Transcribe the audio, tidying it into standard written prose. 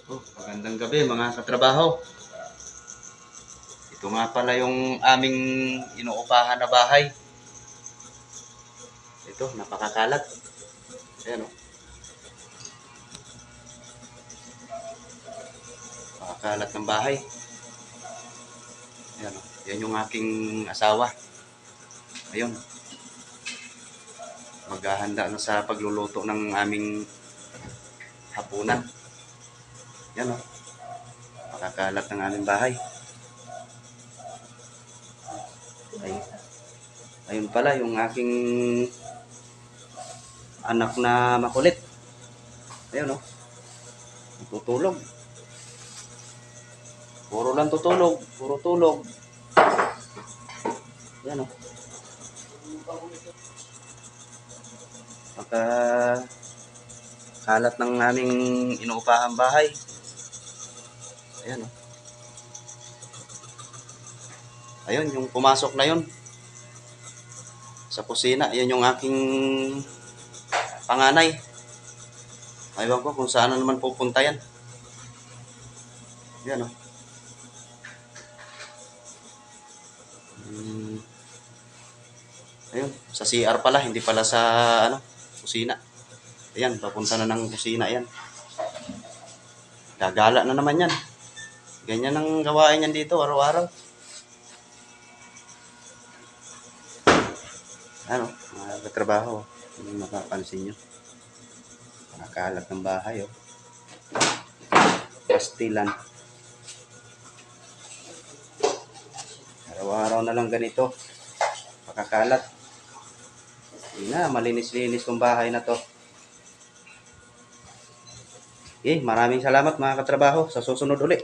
Oh, magandang gabi mga katrabaho. Ito nga pala yung aming inuupahan na bahay. Ito, napakakalat. Ayan o, napakakalat ng bahay. Ayan o, yan yung aking asawa. Ayun, maghahanda na sa pagluluto ng aming hapunan. Yan o, napakakalat ng aming bahay. Ayun, ayun pala yung aking anak na makulit. Ayun o, tutulog. Puro lang tutulog, puro tulog. Yan o. Pagka kalat ng aming inuupahang bahay. Ayan o. Ayun, yung pumasok na yun sa kusina. Yan yung aking panganay. Aywan ko kung saan na naman pupunta yan. Yan o. Ayun, sa CR pala, hindi pala sa kusina. Ayan, papunta na ng kusina yan. Gagala na naman yan. Ganyan ang gawain yan dito araw-araw. Ano, mga katrabaho, kung mapapansin nyo. Nakakalat ng bahay, oh. Pastilan. Araw-araw na lang ganito. Makakalat. Hindi na, malinis-linis tong bahay na to. Okay, maraming salamat mga katrabaho. Sa susunod ulit.